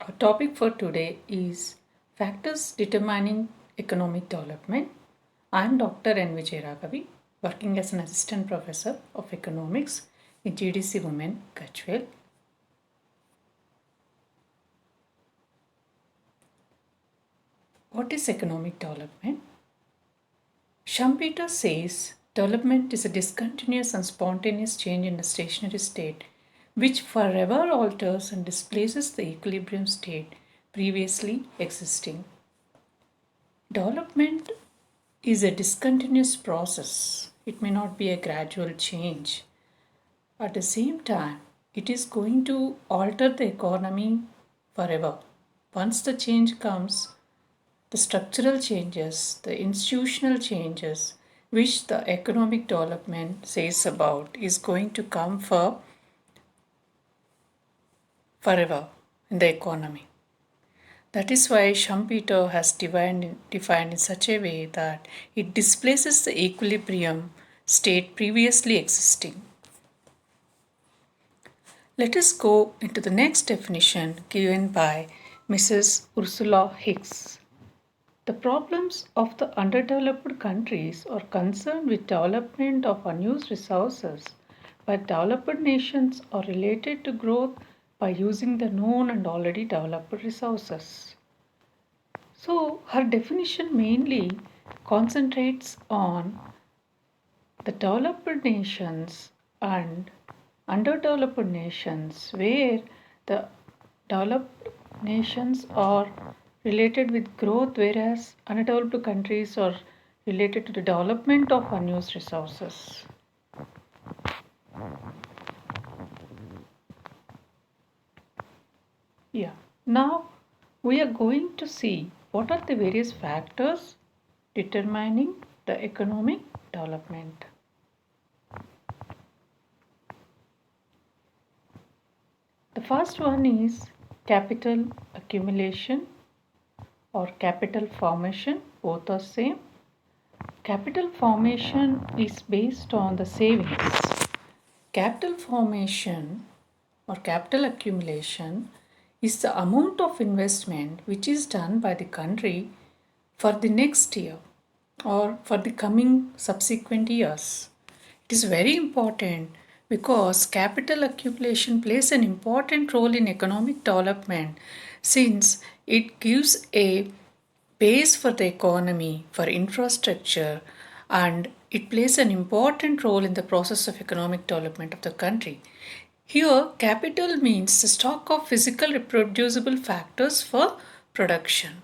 Our topic for today is factors determining economic development. I am Dr. N. Vijay working as an assistant professor of economics in GDC Women, Gachwell. What is economic development? Schumpeter says development is a discontinuous and spontaneous change in a stationary state which forever alters and displaces the equilibrium state previously existing. Development is a discontinuous process. It may not be a gradual change. At the same time, it is going to alter the economy forever. Once the change comes, the structural changes, the institutional changes, which the economic development says about, is going to come for forever in the economy. That is why Schumpeter has defined in such a way that it displaces the equilibrium state previously existing. Let us go into the next definition given by Mrs. Ursula Hicks. The problems of the underdeveloped countries are concerned with development of unused resources, but developed nations are related to growth by using the known and already developed resources. So, her definition mainly concentrates on the developed nations and underdeveloped nations, where the developed nations are related with growth, whereas undeveloped countries are related to the development of unused resources. Yeah. Now we are going to see what are the various factors determining the economic development. The first one is capital accumulation or capital formation, both are same. Capital formation is based on the savings. Capital formation or capital accumulation is the amount of investment which is done by the country for the next year or for the coming subsequent years. It is very important because capital accumulation plays an important role in economic development since it gives a base for the economy, for infrastructure, and it plays an important role in the process of economic development of the country. Here, capital means the stock of physical reproducible factors for production.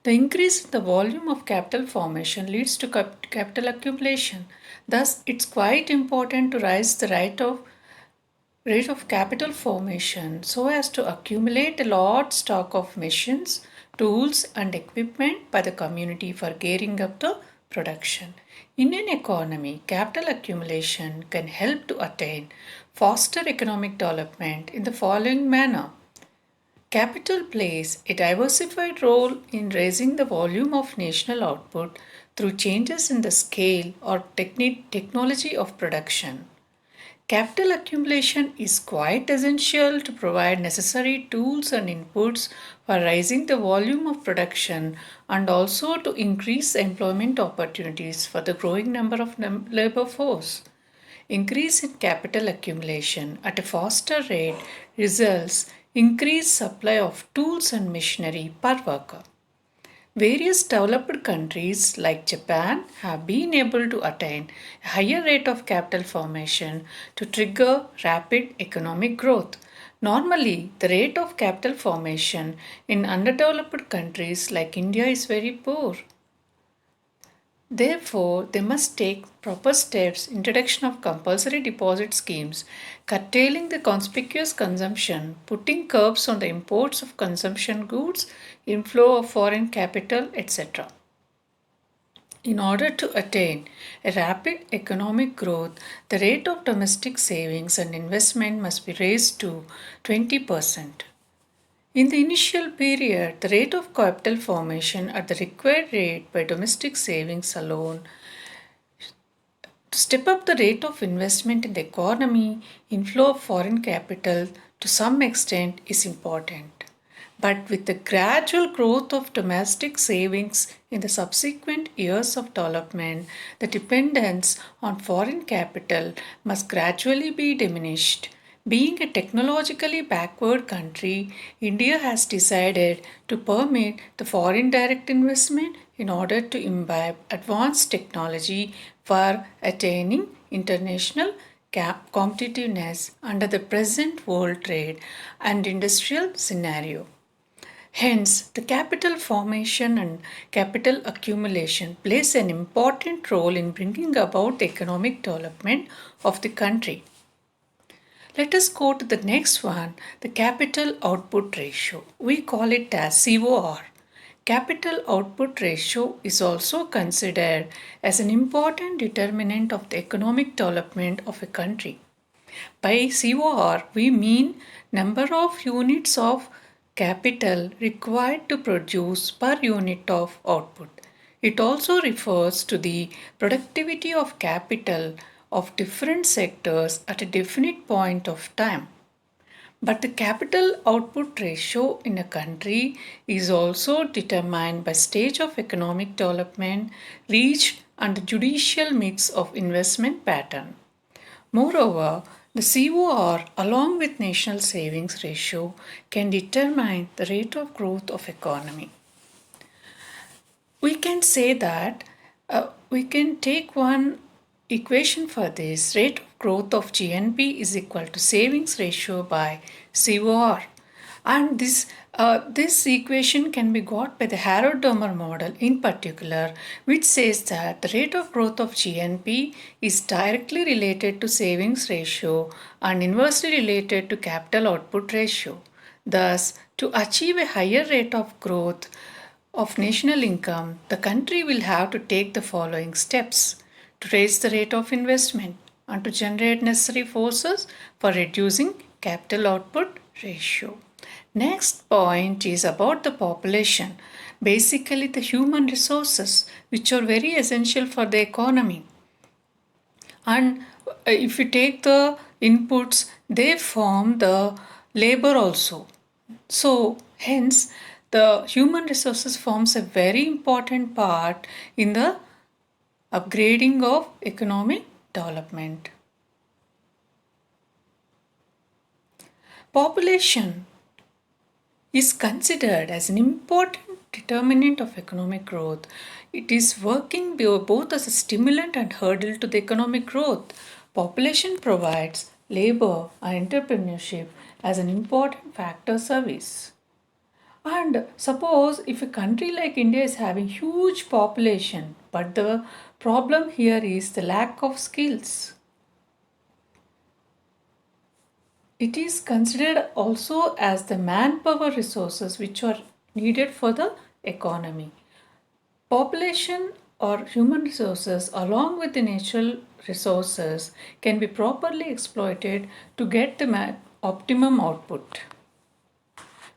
The increase in the volume of capital formation leads to capital accumulation. Thus, it's quite important to raise the rate of capital formation so as to accumulate a large stock of machines, tools, and equipment by the community for gearing up the production. In an economy, capital accumulation can help to attain faster economic development in the following manner. Capital plays a diversified role in raising the volume of national output through changes in the scale or technology of production. Capital accumulation is quite essential to provide necessary tools and inputs for raising the volume of production and also to increase employment opportunities for the growing number of labor force. Increase in capital accumulation at a faster rate results increased supply of tools and machinery per worker. Various developed countries like Japan have been able to attain a higher rate of capital formation to trigger rapid economic growth. Normally, the rate of capital formation in underdeveloped countries like India is very poor. Therefore, they must take proper steps, introduction of compulsory deposit schemes, curtailing the conspicuous consumption, putting curbs on the imports of consumption goods, inflow of foreign capital, etc. In order to attain a rapid economic growth, the rate of domestic savings and investment must be raised to 20%. In the initial period, the rate of capital formation at the required rate by domestic savings alone To step up the rate of investment in the economy, inflow of foreign capital to some extent is important. But with the gradual growth of domestic savings in the subsequent years of development, the dependence on foreign capital must gradually be diminished. Being a technologically backward country, India has decided to permit the foreign direct investment in order to imbibe advanced technology for attaining international competitiveness under the present world trade and industrial scenario. Hence, the capital formation and capital accumulation plays an important role in bringing about the economic development of the country. Let us go to the next one, the capital output ratio. We call it as COR. Capital output ratio is also considered as an important determinant of the economic development of a country. By COR, we mean number of units of capital required to produce per unit of output. It also refers to the productivity of capital of different sectors at a definite point of time. But the capital output ratio in a country is also determined by stage of economic development reached and the judicial mix of investment pattern. Moreover, the COR along with national savings ratio can determine the rate of growth of economy. We can say that we can take one equation for this. Rate of growth of GNP is equal to savings ratio by COR. And this equation can be got by the Harrod-Domer model in particular, which says that the rate of growth of GNP is directly related to savings ratio and inversely related to capital output ratio. Thus, to achieve a higher rate of growth of national income, the country will have to take the following steps to raise the rate of investment and to generate necessary forces for reducing capital output ratio. Next point is about the population, basically the human resources which are very essential for the economy. And if you take the inputs, they form the labor also. So hence the human resources forms a very important part in the upgrading of economic development. Population is considered as an important determinant of economic growth. It is working both as a stimulant and hurdle to the economic growth. Population provides labor and entrepreneurship as an important factor service. And suppose if a country like India is having huge population, but the problem here is the lack of skills. It is considered also as the manpower resources which are needed for the economy. Population or human resources along with the natural resources can be properly exploited to get the optimum output.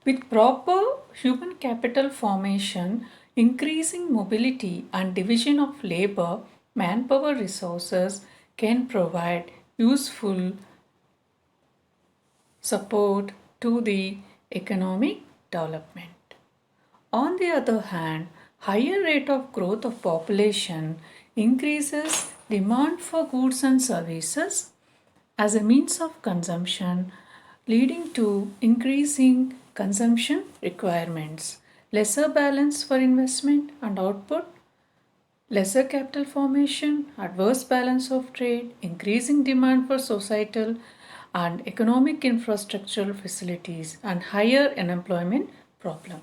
With proper human capital formation, increasing mobility and division of labor, manpower resources can provide useful support to the economic development. On the other hand, higher rate of growth of population increases demand for goods and services as a means of consumption, leading to increasing consumption requirements, lesser balance for investment and output, lesser capital formation, adverse balance of trade, increasing demand for societal and economic infrastructural facilities, and higher unemployment problem.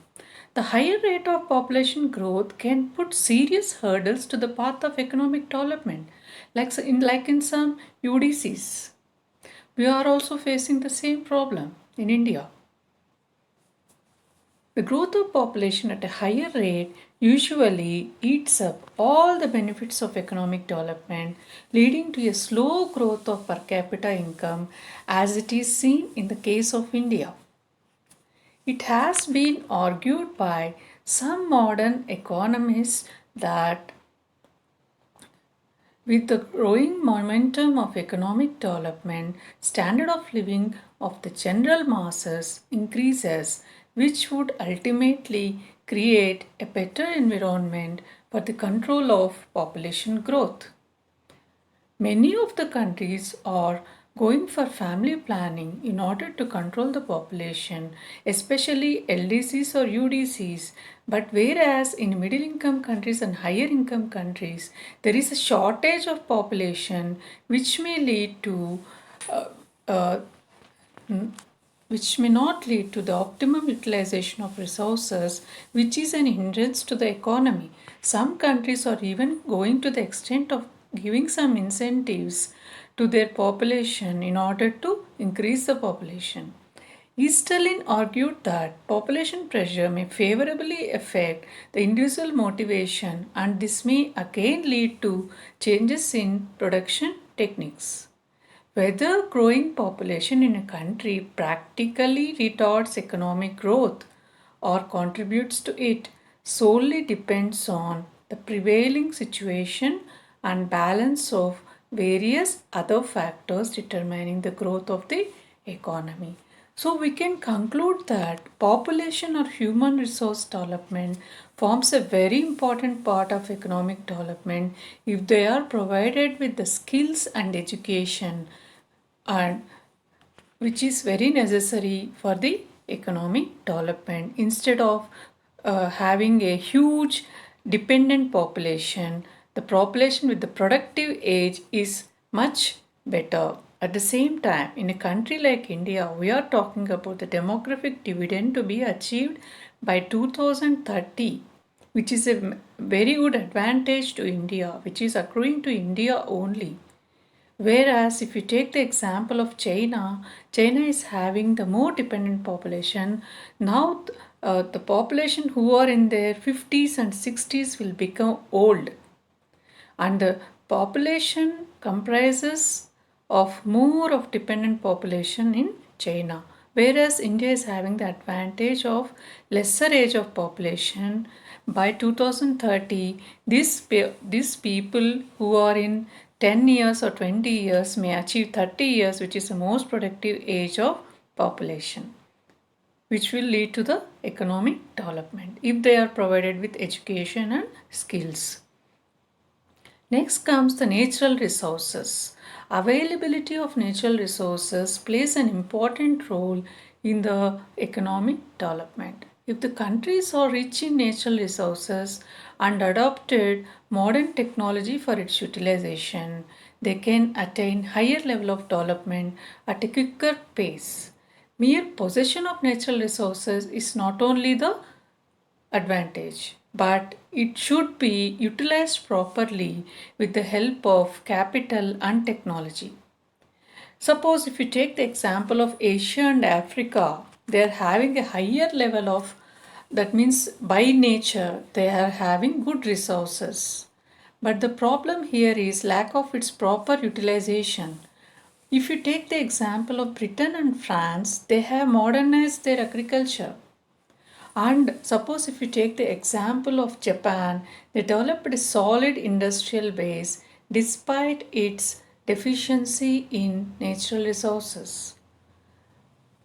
The higher rate of population growth can put serious hurdles to the path of economic development, like in some UDCs. We are also facing the same problem in India. The growth of population at a higher rate usually eats up all the benefits of economic development, leading to a slow growth of per capita income as it is seen in the case of India. It has been argued by some modern economists that With the growing momentum of economic development, standard of living of the general masses increases, which would ultimately create a better environment for the control of population growth. Many of the countries are going for family planning in order to control the population, especially LDCs or UDCs. But whereas in middle income countries and higher income countries, there is a shortage of population which may lead to uh, uh, which may not lead to the optimum utilization of resources, which is an hindrance to the economy. Some countries are even going to the extent of giving some incentives to their population in order to increase the population. Easterlin argued that population pressure may favorably affect the individual motivation and this may again lead to changes in production techniques. Whether growing population in a country practically retards economic growth or contributes to it solely depends on the prevailing situation and balance of various other factors determining the growth of the economy. So we can conclude that population or human resource development forms a very important part of economic development if they are provided with the skills and education and which is very necessary for the economic development instead of having a huge dependent population. The population with the productive age is much better. At the same time, in a country like India, we are talking about the demographic dividend to be achieved by 2030, which is a very good advantage to India, which is accruing to India only. Whereas if you take the example of China, China is having the more dependent population. Now the population who are in their 50s and 60s will become old and the population comprises of more of dependent population in China, whereas India is having the advantage of lesser age of population. By 2030, these people who are in 10 years or 20 years may achieve 30 years, which is the most productive age of population, which will lead to the economic development if they are provided with education and skills. Next comes the natural resources. Availability of natural resources plays an important role in the economic development. If the countries are rich in natural resources and adopted modern technology for its utilization, they can attain higher level of development at a quicker pace. Mere possession of natural resources is not only the advantage, but it should be utilized properly with the help of capital and technology. Suppose if you take the example of Asia and Africa, they are having a higher level of, that means by nature they are having good resources. But the problem here is lack of its proper utilization. If you take the example of Britain and France, they have modernized their agriculture. And suppose if you take the example of Japan, they developed a solid industrial base despite its deficiency in natural resources.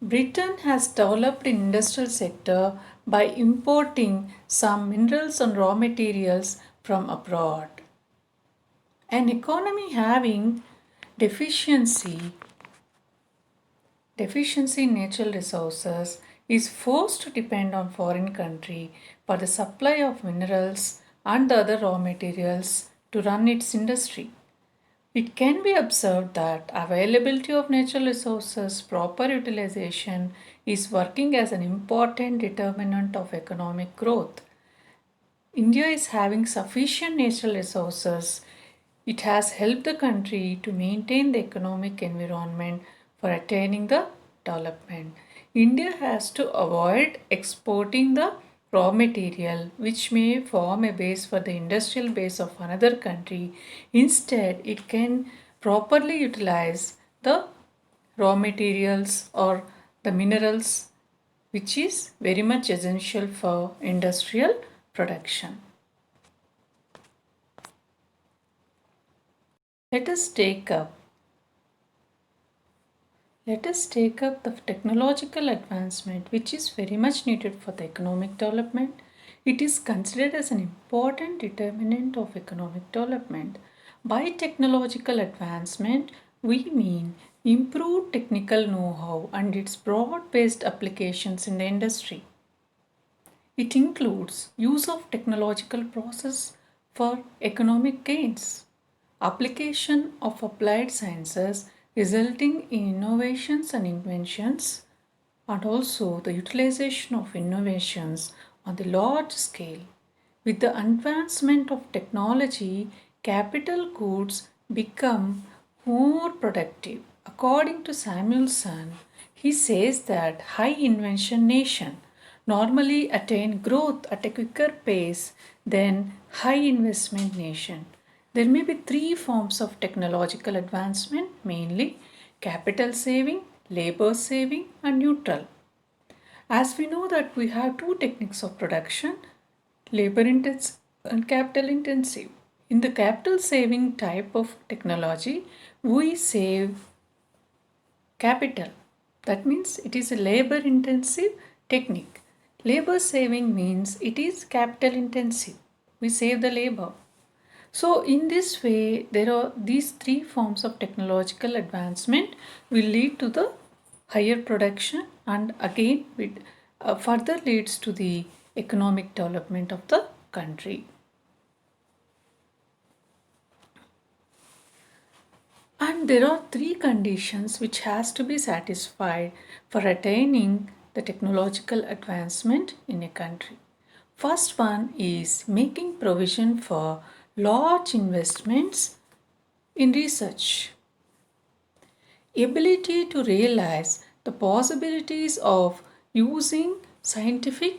Britain has developed an industrial sector by importing some minerals and raw materials from abroad. An economy having deficiency deficiency in natural resources is forced to depend on foreign country for the supply of minerals and the other raw materials to run its industry. It can be observed that availability of natural resources, proper utilization is working as an important determinant of economic growth. India is having sufficient natural resources. It has helped the country to maintain the economic environment for attaining the development. India has to avoid exporting the raw material which may form a base for the industrial base of another country. Instead, it can properly utilize the raw materials or the minerals which is very much essential for industrial production. Let us take up Let us take up the technological advancement which is very much needed for the economic development. It is considered as an important determinant of economic development. By technological advancement, we mean improved technical know-how and its broad-based applications in the industry. It includes use of technological process for economic gains, application of applied sciences resulting in innovations and inventions, and also the utilization of innovations on the large scale. With the advancement of technology, capital goods become more productive. According to Samuelson, he says that high invention nation normally attain growth at a quicker pace than high investment nation. There may be three forms of technological advancement, mainly capital saving, labor saving, and neutral. As we know that we have two techniques of production, labor intensive and capital intensive. In the capital saving type of technology, we save capital. That means it is a labor intensive technique. Labor saving means it is capital intensive. We save the labor. So in this way, there are these three forms of technological advancement will lead to the higher production and again it further leads to the economic development of the country. And there are three conditions which has to be satisfied for attaining the technological advancement in a country. First one is making provision for large investments in research. Ability to realize the possibilities of using scientific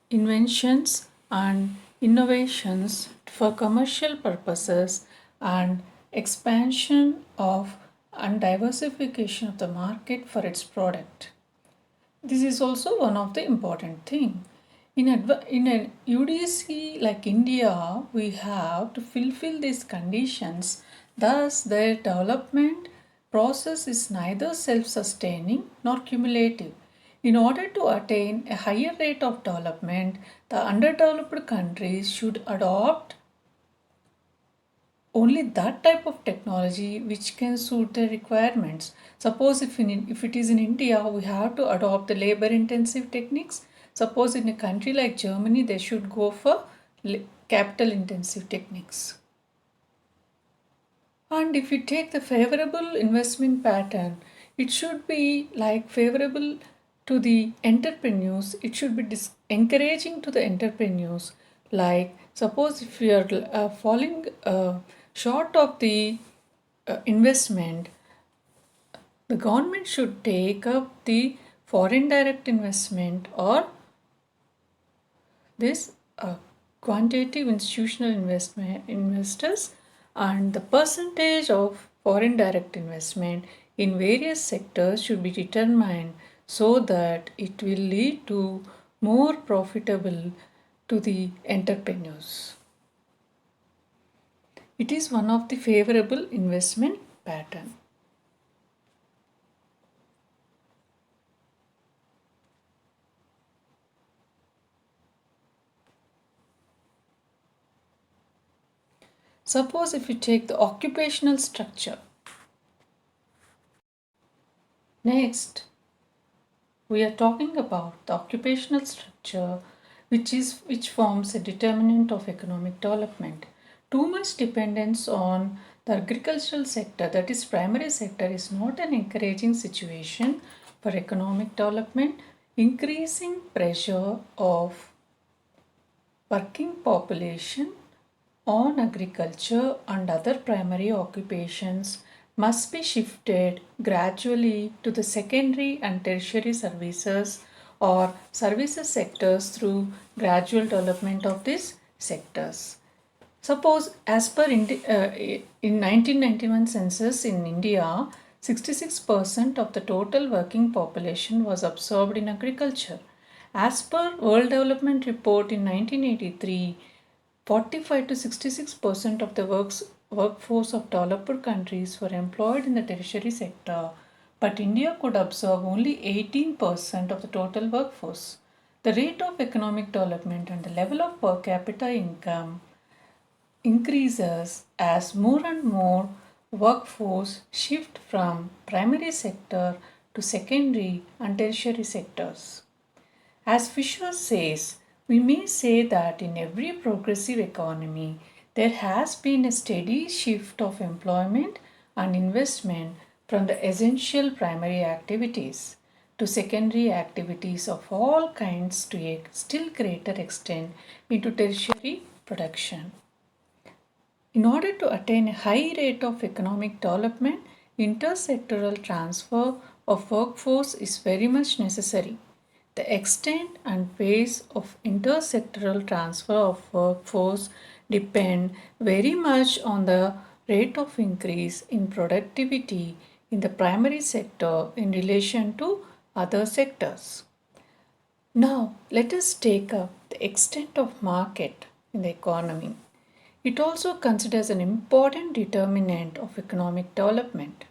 inventions and innovations for commercial purposes and expansion of and diversification of the market for its product. This is also one of the important thing. In a UDC like India, we have to fulfill these conditions. Thus, their development process is neither self-sustaining nor cumulative. In order to attain a higher rate of development, the underdeveloped countries should adopt only that type of technology which can suit their requirements. Suppose if it is in India, we have to adopt the labor intensive techniques. Suppose in a country like Germany, they should go for capital intensive techniques. And if you take the favorable investment pattern, it should be like favorable to the entrepreneurs. It should be encouraging to the entrepreneurs. Like suppose if you are falling short of the investment, the government should take up the foreign direct investment or this quantitative institutional investors, and the percentage of foreign direct investment in various sectors should be determined so that it will lead to more profitable to the entrepreneurs. It is one of the favorable investment pattern. Suppose if you take the occupational structure. Next, we are talking about the occupational structure which forms a determinant of economic development. Too much dependence on the agricultural sector, that is primary sector, is not an encouraging situation for economic development. Increasing pressure of working population on agriculture and other primary occupations must be shifted gradually to the secondary and tertiary services or services sectors through gradual development of these sectors. Suppose as per in 1991 census in India, 66% of the total working population was absorbed in agriculture. As per World Development Report in 1983, 45 to 66% of the workforce of developed countries were employed in the tertiary sector, but India could absorb only 18% of the total workforce. The rate of economic development and the level of per capita income increases as more and more workforce shift from primary sector to secondary and tertiary sectors. As Fisher says, we may say that in every progressive economy, there has been a steady shift of employment and investment from the essential primary activities to secondary activities of all kinds to a still greater extent into tertiary production. In order to attain a high rate of economic development, intersectoral transfer of workforce is very much necessary. The extent and pace of intersectoral transfer of workforce depend very much on the rate of increase in productivity in the primary sector in relation to other sectors. Now, let us take up the extent of market in the economy. It also considers an important determinant of economic development.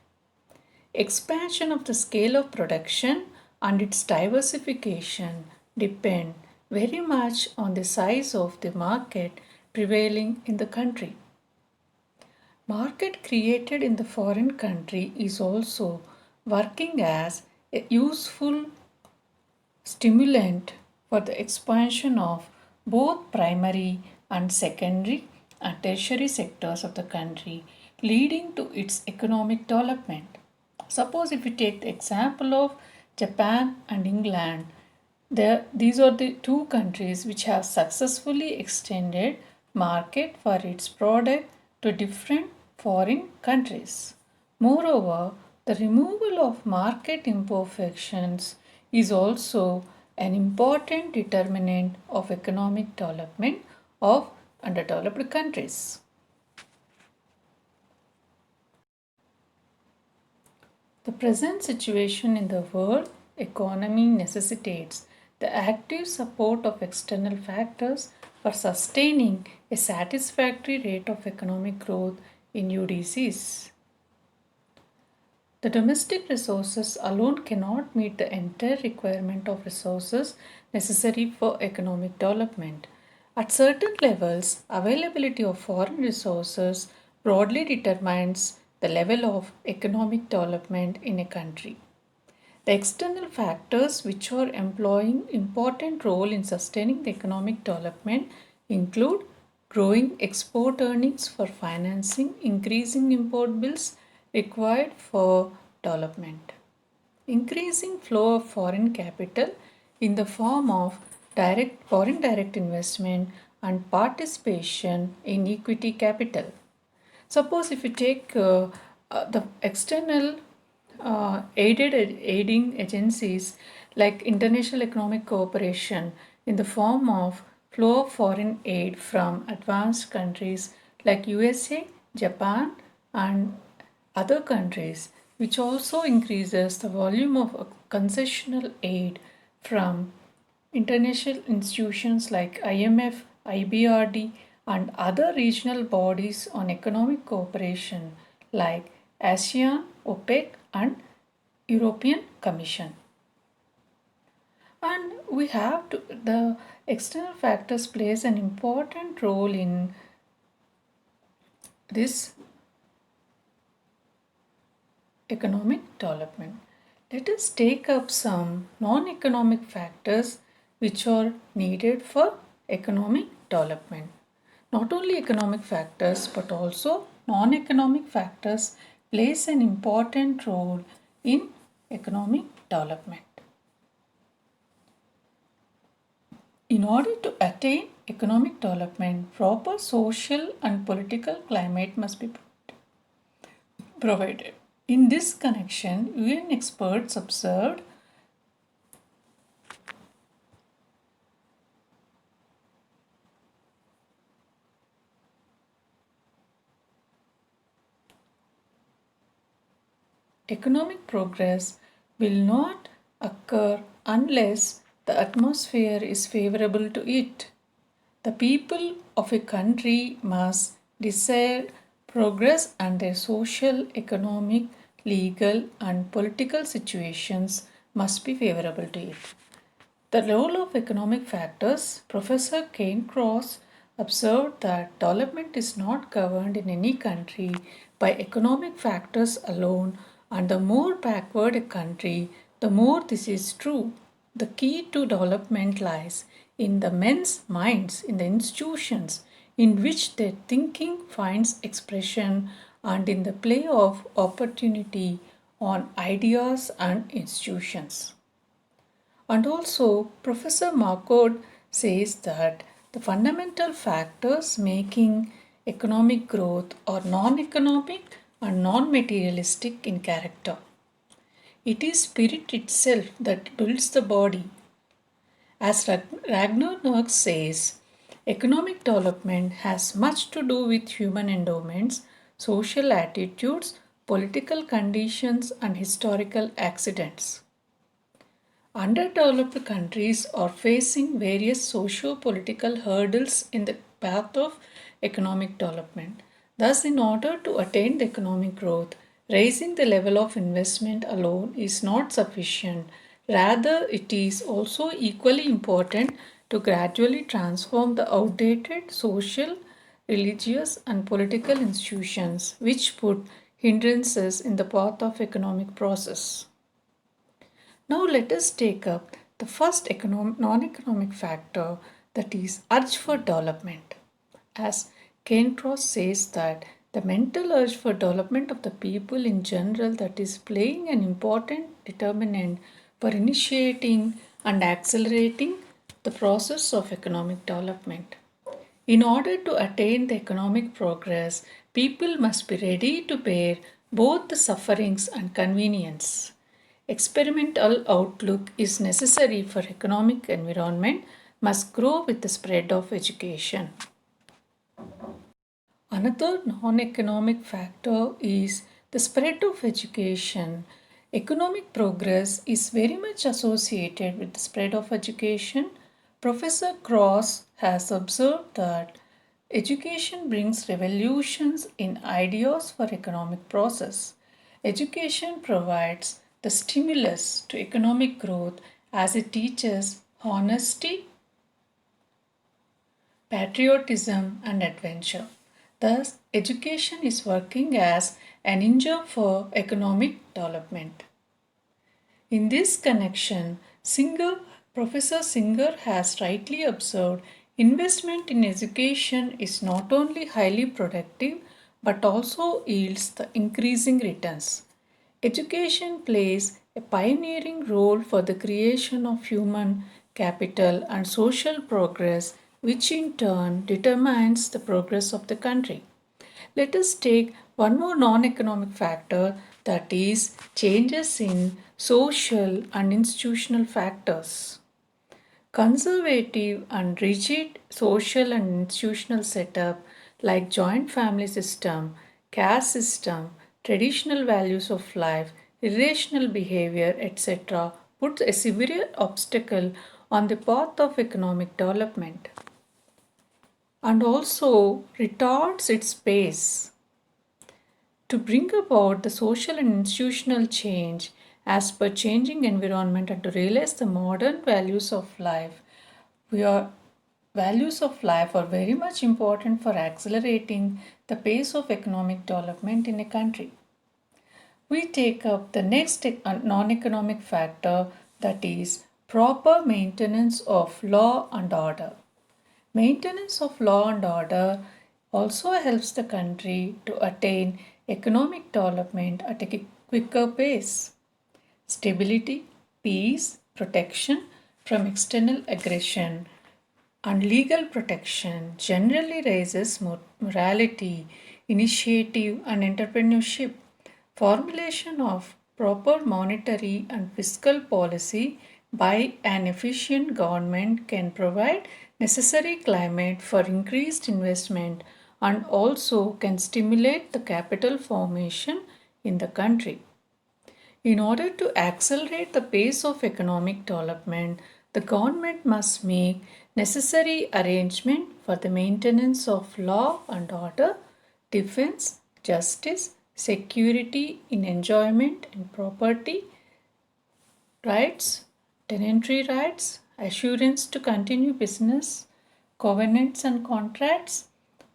Expansion of the scale of production and its diversification depend very much on the size of the market prevailing in the country. Market created in the foreign country is also working as a useful stimulant for the expansion of both primary and secondary and tertiary sectors of the country, leading to its economic development. Suppose if we take the example of Japan and England, these are the two countries which have successfully extended market for its product to different foreign countries. Moreover, the removal of market imperfections is also an important determinant of economic development of underdeveloped countries. The present situation in the world economy necessitates the active support of external factors for sustaining a satisfactory rate of economic growth in UDCs. The domestic resources alone cannot meet the entire requirement of resources necessary for economic development. At certain levels, availability of foreign resources broadly determines the level of economic development in a country. The external factors which are employing important role in sustaining the economic development include growing export earnings for financing increasing import bills required for development. Increasing flow of foreign capital in the form of foreign direct investment and participation in equity capital. Suppose if you take the external aiding agencies like international economic cooperation in the form of flow of foreign aid from advanced countries like USA, Japan and other countries, which also increases the volume of concessional aid from international institutions like IMF, IBRD, and other regional bodies on economic cooperation like ASEAN, OPEC, and European Commission. And we have to, the external factors plays an important role in this economic development. Let us take up some non-economic factors which are needed for economic development. Not only economic factors but also non-economic factors plays an important role in economic development. In order to attain economic development, proper social and political climate must be provided. In this connection, UN experts observed economic progress will not occur unless the atmosphere is favorable to it. The people of a country must desire progress and their social, economic, legal, and political situations must be favorable to it. The role of economic factors, Professor Kane Cross observed that development is not governed in any country by economic factors alone, and the more backward a country, the more this is true. The key to development lies in the men's minds, in the institutions in which their thinking finds expression, and in the play of opportunity on ideas and institutions. And also, Professor Marcotte says that the fundamental factors making economic growth are non economic and non materialistic in character. It is spirit itself that builds the body. As Ragnar Knox says, economic development has much to do with human endowments, social attitudes, political conditions, and historical accidents. Underdeveloped countries are facing various socio-political hurdles in the path of economic development. Thus, in order to attain the economic growth, raising the level of investment alone is not sufficient. Rather, it is also equally important to gradually transform the outdated social, religious, and political institutions which put hindrances in the path of economic process. Now let us take up the first non-economic factor, that is urge for development. As Kane Cross says that the mental urge for development of the people in general that is playing an important determinant for initiating and accelerating the process of economic development. In order to attain the economic progress, people must be ready to bear both the sufferings and convenience. Experimental outlook is necessary for economic environment must grow with the spread of education. Another non-economic factor is the spread of education. Economic progress is very much associated with the spread of education. Professor Cross has observed that education brings revolutions in ideas for economic process. Education provides the stimulus to economic growth as it teaches honesty, patriotism, and adventure. Thus, education is working as an engine for economic development. In this connection, Professor Singer has rightly observed investment in education is not only highly productive but also yields the increasing returns. Education plays a pioneering role for the creation of human capital and social progress, which in turn determines the progress of the country. Let us take one more non economic factor, that is changes in social and institutional factors. Conservative and rigid social and institutional setup like joint family system, caste system, traditional values of life, irrational behavior, etc. puts a severe obstacle on the path of economic development and also retards its pace. To bring about the social and institutional change as per changing environment and to realize the modern values of life, values of life are very much important for accelerating the pace of economic development in a country. We take up the next non-economic factor, that is proper maintenance of law and order. Maintenance of law and order also helps the country to attain economic development at a quicker pace. Stability, peace, protection from external aggression, and legal protection generally raises morality, initiative, and entrepreneurship. Formulation of proper monetary and fiscal policy by an efficient government can provide necessary climate for increased investment and also can stimulate the capital formation in the country. In order to accelerate the pace of economic development, the government must make necessary arrangement for the maintenance of law and order, defense, justice, security in enjoyment and property rights, tenantry rights, assurance to continue business, covenants and contracts,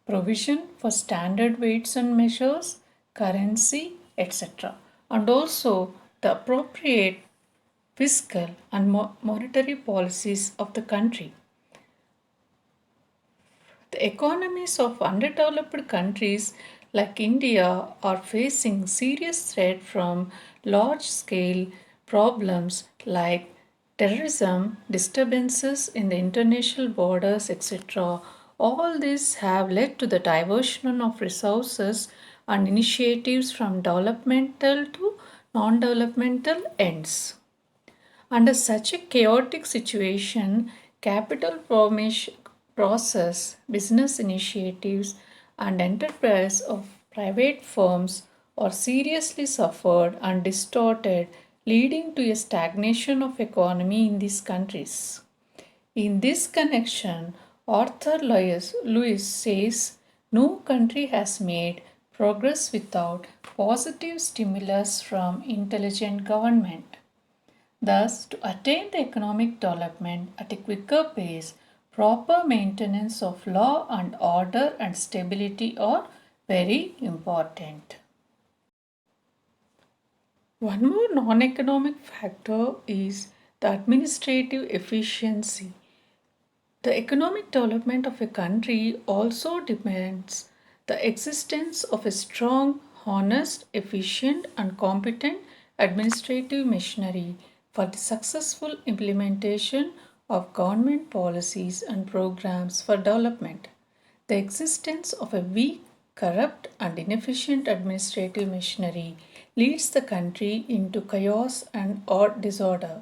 provision for standard weights and measures, currency, etc. And also the appropriate fiscal and monetary policies of the country. The economies of underdeveloped countries like India are facing serious threat from large scale problems like terrorism, disturbances in the international borders, etc. All these have led to the diversion of resources and initiatives from developmental to non developmental ends. Under such a chaotic situation, capital formation process, business initiatives, and enterprise of private firms are seriously suffered and distorted, leading to a stagnation of economy in these countries. In this connection, Lewis says no country has made progress without positive stimulus from intelligent government. Thus, to attain the economic development at a quicker pace, proper maintenance of law and order and stability are very important. One more non economic factor is the administrative efficiency. The economic development of a country also demands the existence of a strong, honest, efficient, and competent administrative machinery for the successful implementation of government policies and programs for development. The existence of a weak, corrupt, and inefficient administrative machinery leads the country into chaos and or disorder.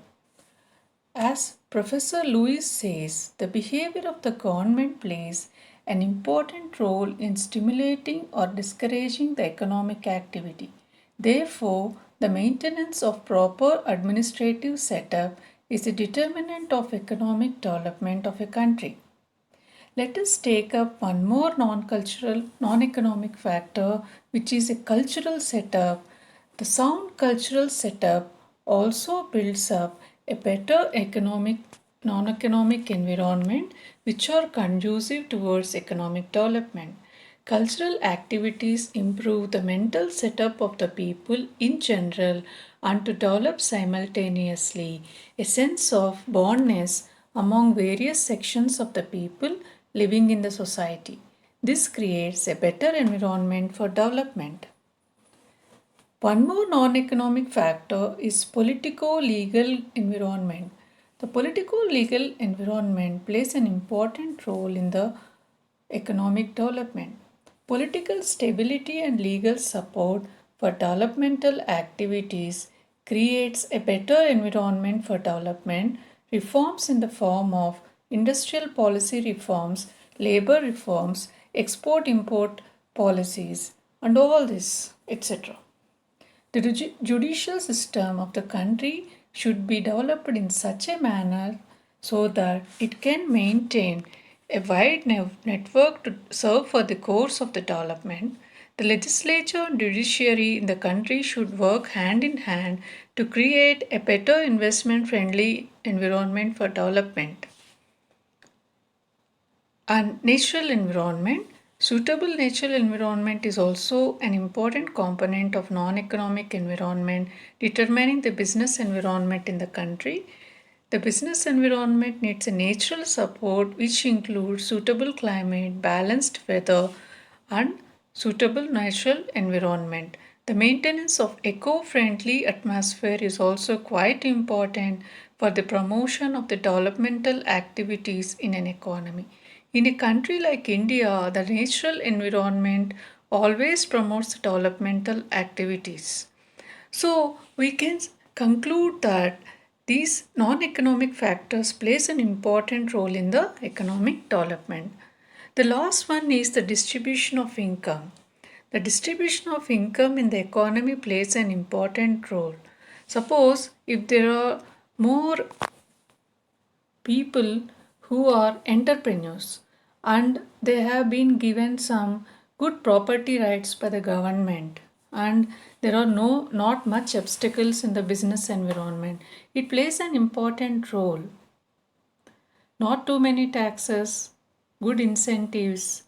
As Professor Lewis says, the behavior of the government plays an important role in stimulating or discouraging the economic activity. Therefore, the maintenance of proper administrative setup is a determinant of economic development of a country. Let us take up one more non economic factor, which is a cultural setup. The sound cultural setup also builds up a better non economic environment which are conducive towards economic development. Cultural activities improve the mental setup of the people in general and to develop simultaneously a sense of bondness among various sections of the people living in the society. This creates a better environment for development. One more non-economic factor is politico-legal environment. The politico-legal environment plays an important role in the economic development. Political stability and legal support for developmental activities creates a better environment for development. Reforms in the form of industrial policy reforms, labor reforms, export import policies, and all this, etc. The judicial system of the country should be developed in such a manner so that it can maintain a wide network to serve for the course of the development. The legislature and judiciary in the country should work hand in hand to create a better investment friendly environment for development. And natural environment. Suitable natural environment is also an important component of non-economic environment determining the business environment in the country. The business environment needs a natural support which includes suitable climate, balanced weather, and suitable natural environment. The maintenance of eco-friendly atmosphere is also quite important for the promotion of the developmental activities in an economy. In a country like India, the natural environment always promotes developmental activities. So we can conclude that these non-economic factors plays an important role in the economic development. The last one is the distribution of income. The distribution of income in the economy plays an important role. Suppose if there are more people who are entrepreneurs and they have been given some good property rights by the government, and there are not much obstacles in the business environment. It plays an important role. Not too many taxes, good incentives,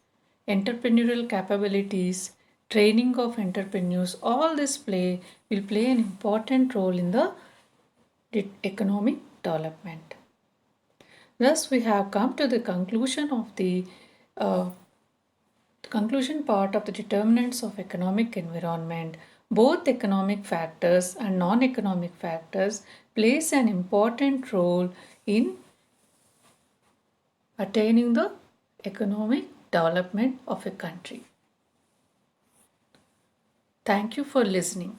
entrepreneurial capabilities, training of entrepreneurs, all this will play an important role in the economic development. Thus, we have come to the conclusion of uh, the conclusion part of the determinants of economic environment. Both economic factors and non-economic factors plays an important role in attaining the economic development of a country. Thank you for listening.